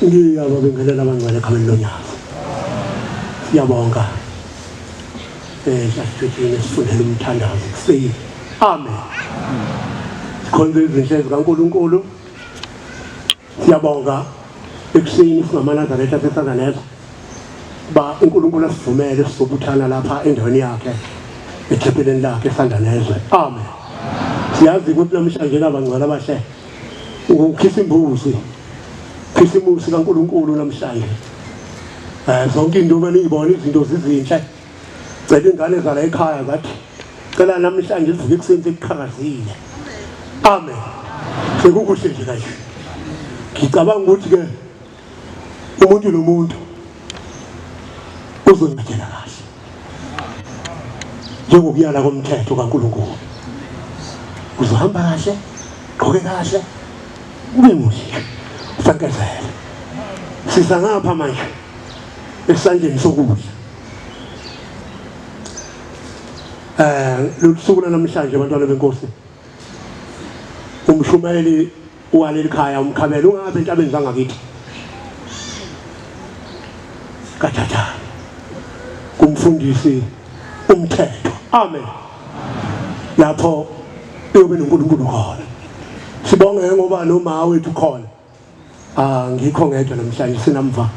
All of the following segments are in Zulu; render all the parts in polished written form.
Ngiyabingelela abangcwele ekhaya lonyaka. Siyabonga. Sasithini sifundele umthandazo kuseyini. Amen. Sikhonze izinhle zikaNkulunkulu. Siyabonga ekuseni singamaNazaretha eSandanezwe. Ba uNkulunkulu asivumele sizobuthana lapha endaweni yakhe ethempelini lakhe eSandanezwe. Amen. Siyazi ukuthi namhlanje abangcwele abahle ukukhisa imbuzi. Khisimusi kaNkulunkulu namhlanje. Zonke into beniyibona izinto zizinhle. Cela ingane zala ekhaya ngathi cela namhlanje sivuke ekuseni sekuqhakazile. Amen. Sekukuhle nje kanje. Ngicabanga ukuthi ke umuntu nomuntu uzonyathela kahle. Njengokuyala komthetho kaNkulunkulu. Uzohamba kahle, gqoke kahle, ube muhle. Ufankezele. Sisa ngapha manje esandleni sokudla. Lusuku namhlanje abantwana benkosi. Umshumayeli waleli khaya umkhabela ungabe entabeni zangakithi. Kathatha. Kumfundisi umthetho. Amen. Lapho uyobe noNkulunkulu khona. Sibonge ngoba noma wethu khona. Ngikho ngedwa namhlanje sinamva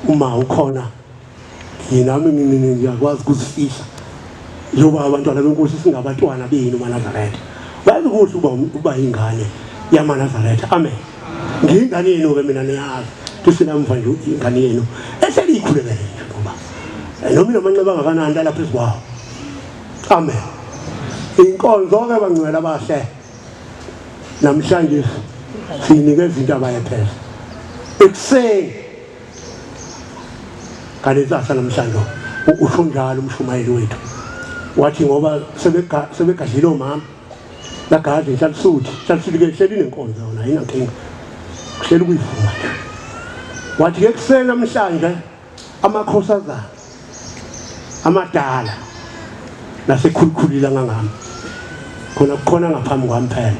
uma ukhona. Yinami ngiyakwazi ukuzifihla. Njengoba abantwana benkosi singabantwana benu maNazaretha. Bazi kuhle uba ingane yamaNazaretha. Amen. Ngingane yenu ke mina niyazi. Tusinamva nje ingane yenu. Eselikhulekele nje ngoba. Noma inamanxeba ngakanani la phezulu kwawo. Amen. Inkonzo ke abangcwele abahle. Namhlanje sinikeza into abayepheza. Ekuseni kanizasa namhlanje usho njalo umshumayeli wethu. Wathi ngoba sebegadlile omama lagade hlalisuthi ke hleli nenkonzo yona ayinankinga. Kuhleli kuyivuma nje. Wathi ke kuseni namhlanje amakhosazana amadala nasekhulukhulila ngangami. Khona ngaphambi kwami phela.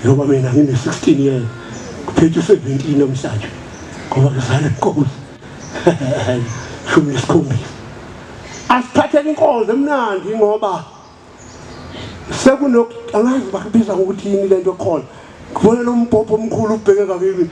Ngoba mina ngine 16 years kuphethe 17 namhlanje. Ngoba ngizale inkosi. Shumi isikhombisa. Asiphathele inkonzo emnandi ngoba angazi bakubiza ngokuthi yini lento khona. Kubona lo mbhobho omkhulu ubhekeka kimi.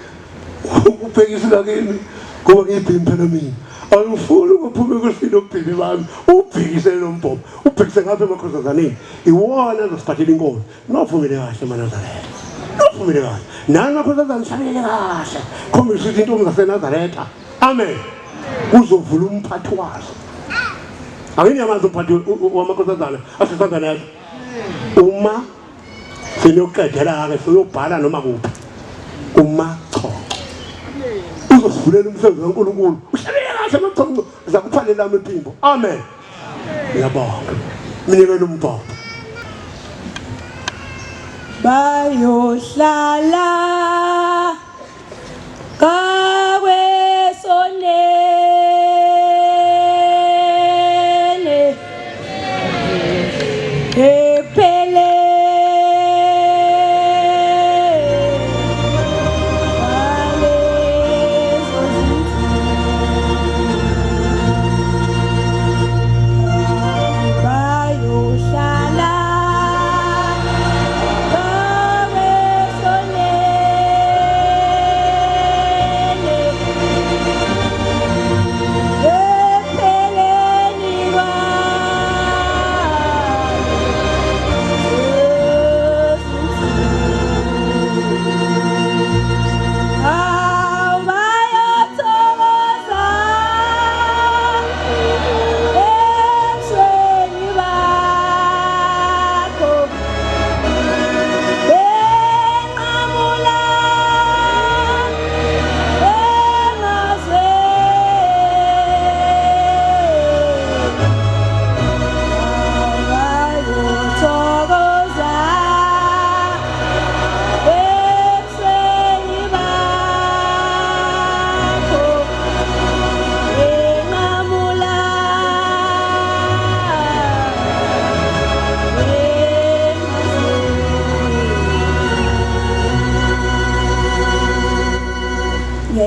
Ubhekisela kimi ngoba ngibhimi phela mina. Awufuni ukuphume kusini obhimi bami. Ubhekisele lo mbhobho. Ubhekise ngapha emakhosazaneni. Iwona azosiphathela inkonzo. Nofumile kahle maNazaretha. Nofumile kahle. Nani makhosazana shabele kahle. Khombisa ukuthi intombi zaseNazaretha. Amen. Uzovula umphathi wazo. Angini yamanzi umphathi wamakhosazana aseSandanezwe. Uma seniyoqedela ke siyobhala noma kuphi. Uma cho. Uzosivulela umsebenzi kaNkulunkulu. Ushabele kahle amaxhoxho zakuphalela amaphimbo. Amen. Ngiyabonga. Minikele umbhobho. Bayohlala kawesonene ephele bayohlala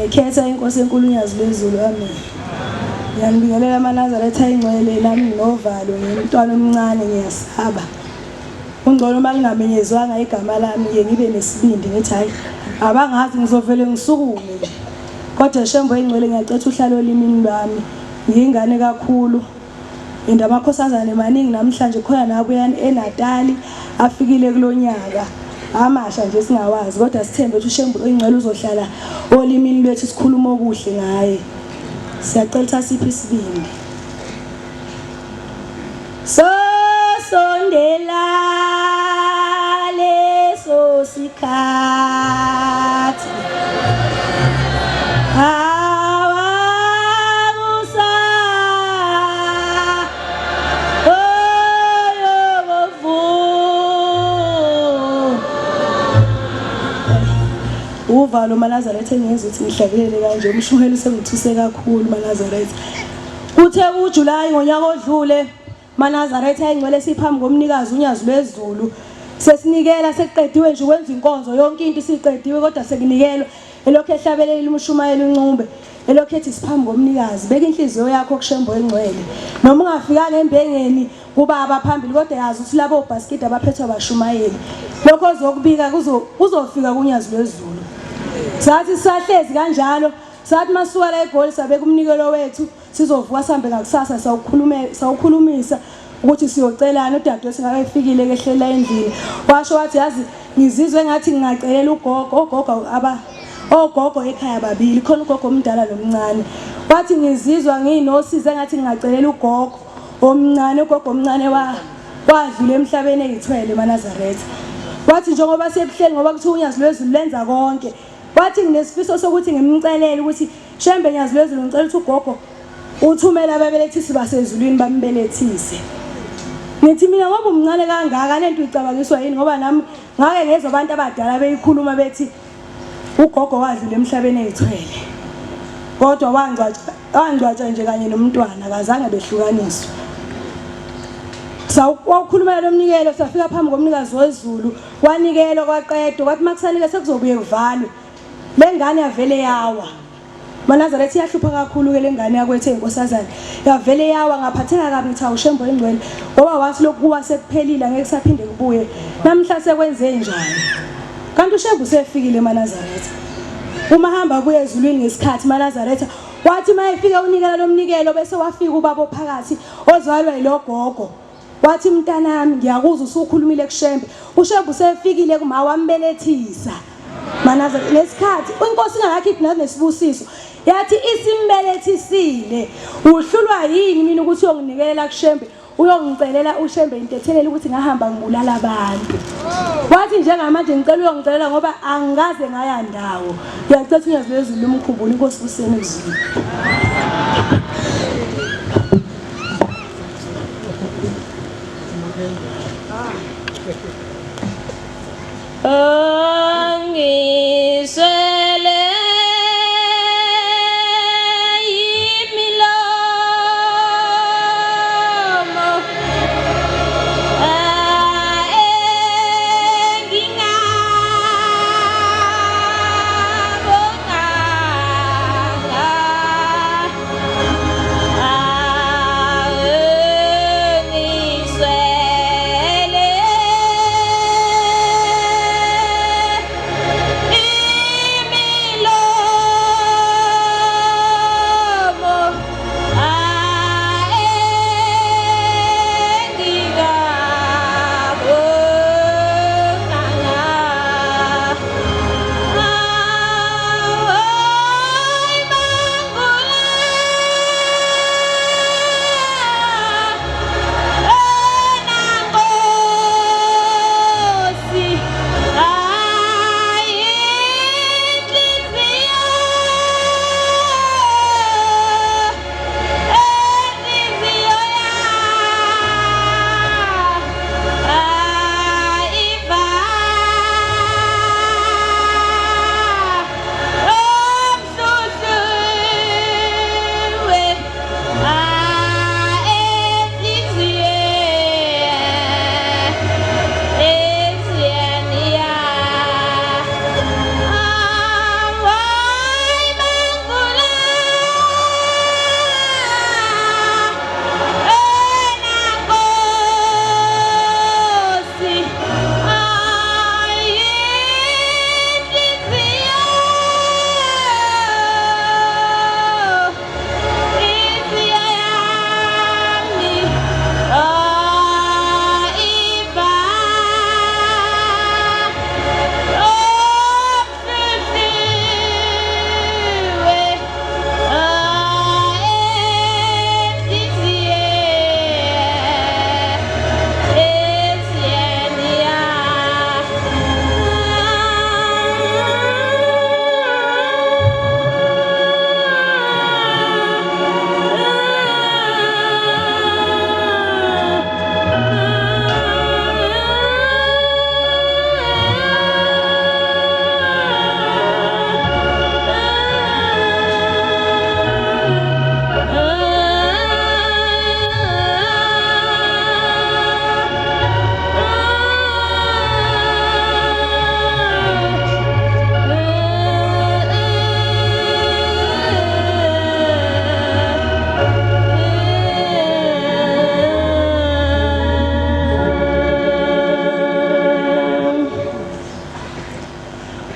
ngiyayikhetha inkosi enkulu uNyazilezulu amen. Ngiyanibingelela amaNazaretha ayingcwele nami novalo ngimntwana omncane ngiyasaba. Ungcono makungamenyezwanga igama lami ngibe nesibindi ngithi hayi abangazi ngizovele ngisukume. Kodwa Shembe engcwele ngiyacetha uhlalo olimini lwami. Ngiyingane kakhulu. Indamakhosazane maningi namhlanje khona nabuyani eNatali afikile kulonyaka. Amasha nje singawazi kodwa sithembe ukuthi uShembe engcwele uzohlala olimini lwethu sikhuluma okuhle ngaye. Siyacela siphi isibindi. Sondela leso sikhathi uvalo uMaNazaretha engiyeza ukuthi ngihlakelele kanje umshuhelo sengithuse kakhulu uMaNazaretha. Kuthe uJulayi ngonyaka odlule uMaNazaretha engcwele siphambi komnikazi uNyazilezulu sesinikela sekuqediwe nje ukwenza inkonzo yonke into siqediwe kodwa sekunikelwa elokho ehlabelela umshumayelo uncumbe elokho ethi siphambi komnikazi beka inhliziyo yakho kuShembe engcwele noma ungafikanga embengeni kubaba phambili kodwa yazi ukuthi labo basket abaphethwe abashumayeli lokho ozokubika kuzofika kuNyazilezulu. Sathi sahlezi kanjalo sathi masuka la eGoli sabeka umnikelo wethu sizovuka sihambe ngakusasa sawukhulumisa ukuthi siyocelana udadewethu ngakayifikile kehlela endlini washo wathi yazi ngizizwe ngathi ngingacelela ogogo ekhaya babili khona ugogo omdala nomncane wathi ngizizwa nginosize ngathi ngingacelela ugogo omncane ugogo omncane wadlula emhlabeni eyithwele eMaNazaretha wathi njengoba sebuhleli ngoba kuthi uNyazilezulu lenza konke wathi nginesifiso sokuthi ngimcelele ukuthi Shembe Nyazilezulu ngicela ukuthi ugogo uthumela ababelethisi basezulwini bambelethise. Ngithi mina ngoba umncane kangaka lento icabangiswa yini ngoba nami ngake ngezwe abantu abadala beyikhuluma bethi ugogo wadlula emhlabeni eyithwele. Kodwa wangcwatshwa nje kanye nomntwana akazange behlukaniswe. Sawukhuluma lomnikelo safika phambi komnikazi wezulu wanikelwa kwaqedwa kwathi makusanike sekuzobuye kuvalwe. Lengane yavele yawa. uMaNazaretha iyahlupha kakhulu ke lengane yakwethu enkosazana. Yavele yawa ngaphatheka kabi ngithi awuShembe engcwele ngoba wathi lokhu kuwa sekuphelile ngeke saphinde kubuye. Namhla sekwenze njani? Kanti uShembe usefikile eMaNazaretha. Uma hamba kuye ezulwini ngesikhathi uMaNazaretha wathi mayefika unikela lomnikelo bese wafika ubaba ophakathi ozalwa yilogogo. Wathi mntanami ngiyakuzwa usukhulumile kuShembe. uShembe usefikile kuma wambelethisa. Manazaretha lesikhathi inkosi ingakakhiphi nesibusiso yathi isimbelethisile uhlulwa yini mina ukuthi uyonginikelela kuShembe uyongicelela uShembe intethelela ukuthi ngahamba ngibulala abantu wathi njengamanje ngicela uyongicelela ngoba angikaze ngaya ndawo ngiyacela uNyazilezulu umkhumbule inkosi usene ezweni. Angisele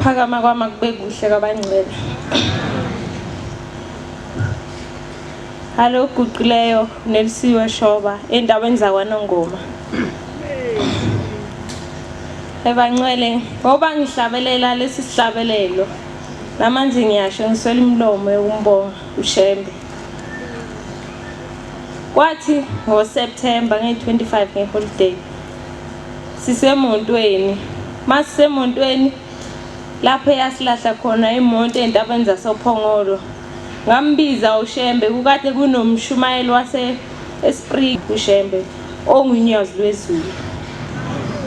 Ukuphakama kwami akube kuhle kwabangcwele. Hallo uguqileyo Nelisiwe Shoba endaweni zakwaNongoma. Ebangcwele ngoba ngihlabelela lesi sihlabelelo namanje ngiyasho ngiswela imlomo yokumbonga uShembe. Kwathi ngoSeptember nge-25 ngeholiday sisemontweni masisemontweni lapho yasilahla khona imoto entabeni zasophongolo ngambiza uShembe kukade kunomshumayeli wase Esprit uShembe ongunyazi lwezulu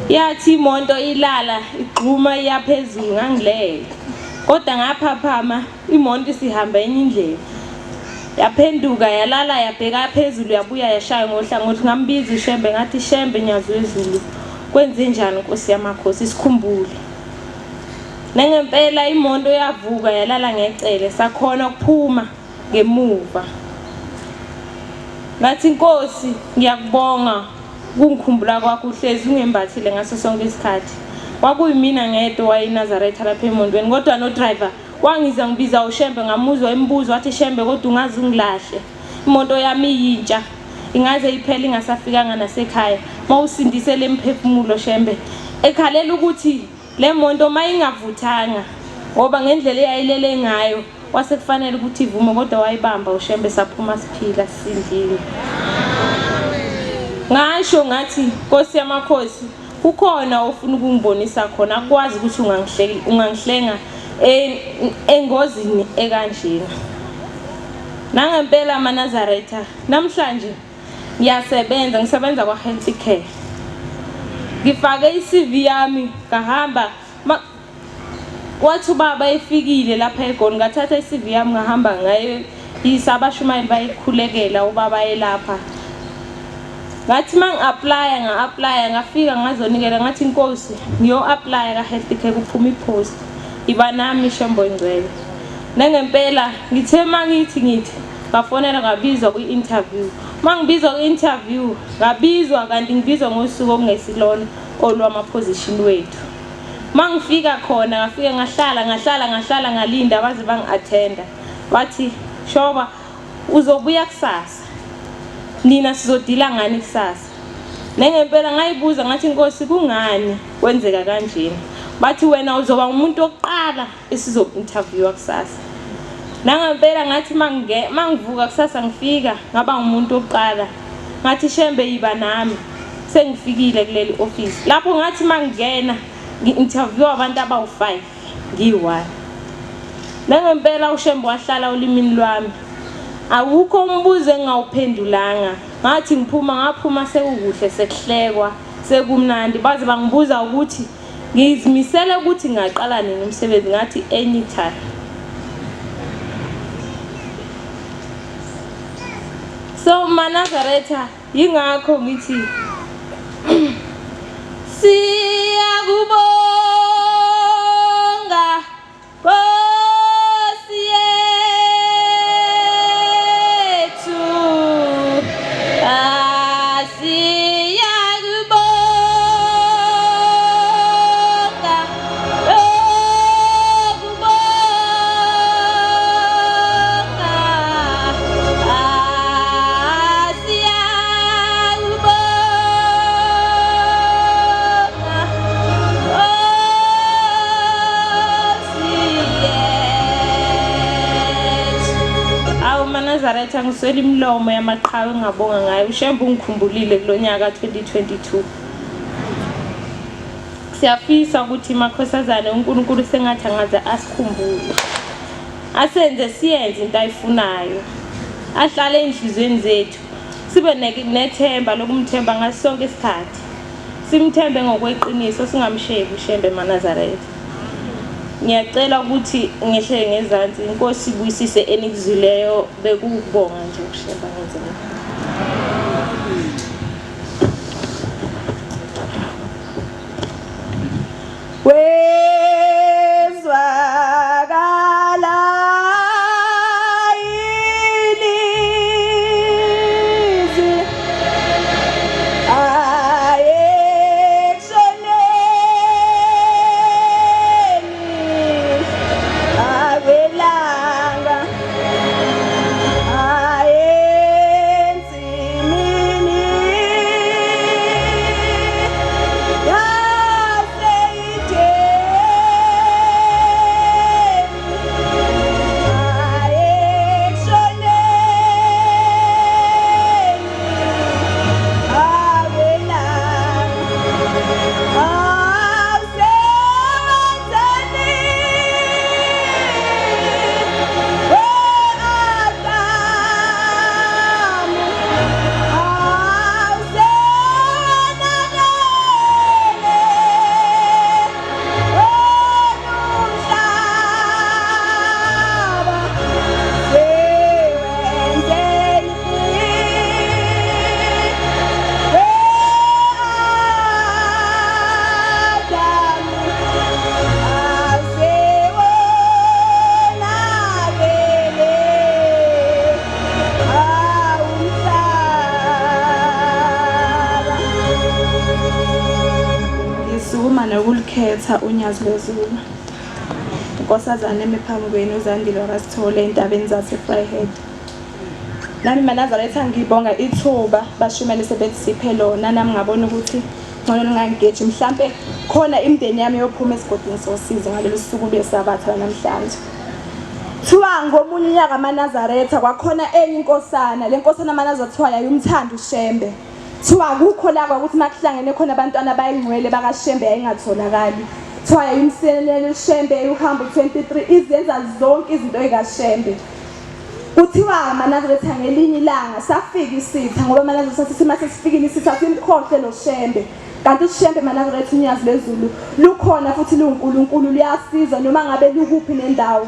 yathi imoto ilala igquma iyaphezulu ngangilele kodwa ngaphaphama imoto isihamba enye indlela yaphenduka yalala yabheka phezulu yabuya yashaya ngohlangothi ngambiza uShembe ngathi Shembe nyazi lwezulu kwenze njani Nkosi yamakhosi sikhumbule nengempela imoto yavuka yalala ngecele sakhona ukuphuma ngemuva ngathi Nkosi ngiyakubonga kungikhumbula kwakho uhlezi ungembathile ngaso sonke isikhathi kwakuyimina ngedwa wayeNazaretha lapha emontweni kodwa no driver wangiza ngibiza uShembe ngamuzwa imibuzo wathi Shembe kodwa ungazi ungilahle imoto yami yintsha ingaze iphele ingasafikanga nasekhaya mawusindise lemphefumulo Shembe ekhalela ukuthi le moto mayingavuthanga ngoba ngendlela eyayilele ngayo wasekufanele ukuthi ivume kodwa wayibamba uShembe saphuma siphila sisindile ngasho ngathi Nkosi yamakhosi kukhona ofuna ukungibonisa khona akwazi ukuthi ungangihlenga engozini ekanjena nangempela amaNazaretha namhlanje ngisebenza kwa health care ngifake iCV yami ngahamba wathi baba efikile lapha eGoli ngathatha iCV yami ngahamba ngayo isabashumayeli bayikhulekela ubaba elapha ngathi nga-apply ngafika ngazonikela ngathi Nkosi ngiyo-apply ka health care kuphuma ipost iba nami Shembe ngcwele nangempela ngithe mangithi ngafonela ngabizwa kwi-interview mangibizwa kwi-interview ngabizwa kanti ngibizwa ngosuku okungesilona olwama-position wethu mangifika khona ngafike ngahlala ngalinda baze bangi-attenda bathi Shoba uzobuya kusasa nina sizodila ngani kusasa nengempela ngayibuza ngathi Nkosi kungani kwenzeka kanjena bathi wena uzoba umuntu oqala esizo-interviewa kusasa nangempela ngathi mangivuka kusasa ngifika ngaba umuntu oqala ngathi Shembe yiba nami sengifikile kuleli office lapho ngathi mangingena ngi-interview abantu abawu5 ngi1 nangempela uShembe wahlala ulimini lwami awukho umbuzo engawuphendulanga ngathi ngaphuma sekukuhle sekuhlekwa sekumnandi baze bangibuza ukuthi ngizimisele ukuthi ngaqala nini umsebenzi ngathi anytime so maNazaretha yingakho ngithi siyakubonga Nkosi yethu siyakubonga Nazaretha ngiswela imlomo yamaqhawe ngabonga ngayo uShembe ungikhumbulile kulonyaka 2022 siyafisa ukuthi makhosazane uNkulunkulu sengathi angaze asikhumbule asenze siyenze into ayifunayo ahlale enhlizweni zethu sibe nethemba lokumthemba ngaso sonke isikhathi simthembe ngokweqiniso singamshebi uShembe maNazaretha ngiyacela ukuthi ngehle ngezansi Inkosi ibuyisise enikuzwileyo bekubonga nje uShembe ngenzela wezwakala ilizwi ayekushoneni kobuNazaretha unyazi lwezulu. Nkosazana emiphambi kwenu uZandile Rasithole entabeni zaseFryhead. Nami maNazaretha ngibonga ithuba bashumele sebesiphe lona nami ngabona ukuthi ngcono ngingangeji mhlambe khona imndeni yami yophuma esigodini sosizo ngalelo suku lesabatha namhlanje. Thiwa ngomunye unyaka maNazaretha kwakhona enye inkosana, le nkosana maNazaretha yayumthanda uShembe. Thiwa kukho la ukuthi makuhlangene khona abantwana bayingcwele bakaShembe yayingatholakali. Thiwa yayimselele uShembe uhamba 23 izenza zonke izinto ezikaShembe. Kuthiwa maNazaretha ngelinye ilanga safika isitha ngoba maNazaretha sisimase sifikile isitha simkhohle lo Shembe. Kanti uShembe maNazaretha unyazi lwezulu lukhona futhi luNkulunkulu luyasiza noma ngabe lukuphi nendawo.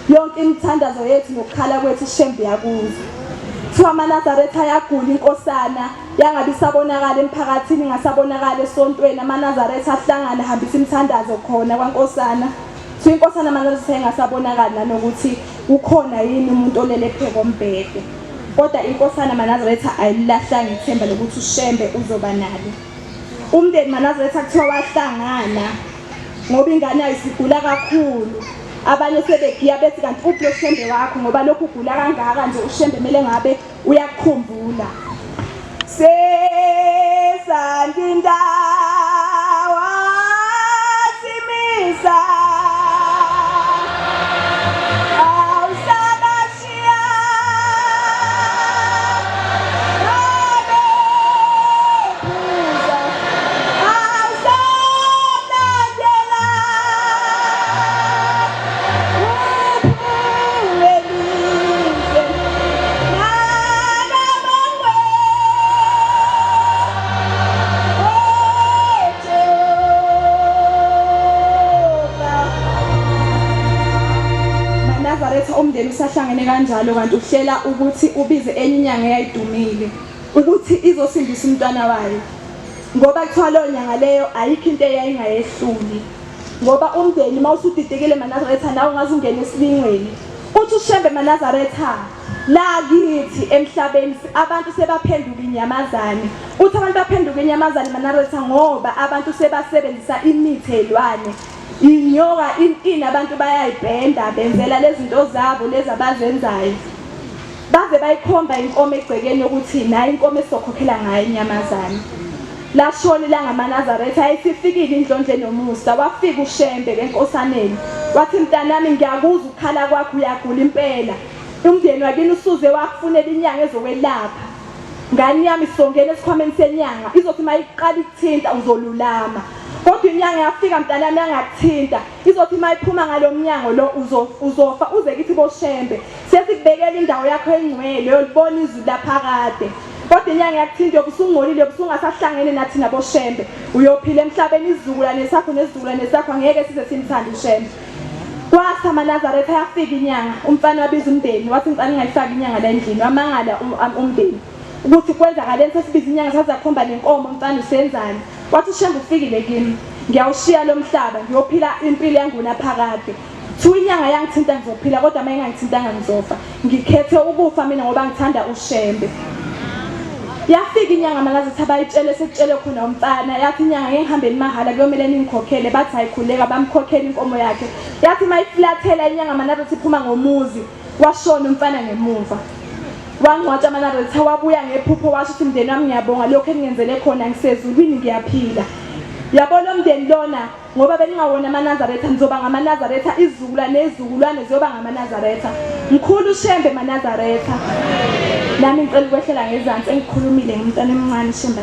Yonke imithandazo yethu nokukhala kwethu uShembe yakuzwa. Thiwa maNazaretha yagula inkosana yangabe isabonakala emphakathini ngasabonakala esontweni maNazaretha ahlangana hambisa imithandazo khona kwaNkosana. So inkosana maNazaretha engasabonakala nanokuthi ukhona yini umuntu olele pheko mbhede. Kodwa inkosana maNazaretha ayilahlanga ithemba lokuthi uShembe uzoba nalo. Umndeni maNazaretha kuthiwa wahlangana ngoba ingane ayisigula kakhulu. Abanye sebegiya bethi kanti uphi lo Shembe wakho ngoba lokhu ugula kangaka nje uShembe mele ngabe uyakukhumbula. Sesandindawa simisa umndeni usahlangene kanjalo kanti uhlela ukuthi ubize enye inyanga eyayidumile ukuthi izosindisa umntwana wayo ngoba kuthiwa lo nyanga leyo ayikho into eyayingayehluli ngoba umndeni mawusudidekile maNazaretha nawe ungaze ungene esilingweni uthi uShembe maNazaretha la kithi emhlabeni abantu sebaphenduka inyamazane uthi abantu baphenduka inyamazane maNazaretha ngoba abantu sebasebenzisa imithi elwane inyoka ini abantu bayayibhenda benzela lezi zinto zabo lezi abazenzayo baze bayikhomba inkomo egcekeni ukuthi nayi inkomo esokhokhela ngayo inyamazane la shoni la ngamaNazaretha ayisifikile indlondle nomusa wafika uShembe lenkosaneni wathi mntanami ngiyakuzwa ukhala kwakho uyagula impela umndeni wakini usuze wakufunela inyanga ezokwelapha ngani yami songena esikhwameni senyanga izothi mayiqala ukuthinta uzolulama kodwa inyanga yafika mntanami yangakuthinta izothi mayiphuma ngalomnyango lo uzofa uze kithi boShembe sesikubekela indawo yakho engcwele yolibona izulu laphakade kodwa inyanga yakuthinta yokusungolile yokusungasahlangene nathi naboShembe uyophila emhlabeni izizukulwane sakho nezizukulwane sakho ngeke size simthande uShembe. Kwasa maNazaretha yafika inyanga umfana wabiza umndeni wathi ngicela ngayifaka inyanga la endlini wamangala umndeni ukuthi kwenzakaleni sesibiza inyanga sazakhomba nenkomo mfana usenzani wathi uShembe ufikile kimi ngiyawushiya lo mhlaba ngiyophila impilo yanguna phakade thiwa inyanga yangithinta ngizophila kodwa uma engangithintanga ngizofa ngikhethe ukufa mina ngoba ngithanda uShembe. Yafika inyanga maNazaretha bayitshele sekutshele khona umfana yathi inyanga ngihambeni mahala kuyomela ningikhokhele bathi ayikhuleka bamkhokhela inkomo yakhe yathi mayiflathela inyanga maNazaretha iphuma ngomuzi washona umfana ngemuva wangcwatsha maNazaretha wabuya ngephupho washo ukuthi mndeni wami ngiyabonga lokho engenzele khona ngisezulwini ngiyaphila yabona umndeni lona ngoba beningawona maNazaretha nizoba ngamaNazaretha izizukulwane nezizukulwane ziyoba ngamaNazaretha mkhulu uShembe maNazaretha nami ngicela ukwehlela ngezantsi engikhulumile ngumntwana emncane Shembe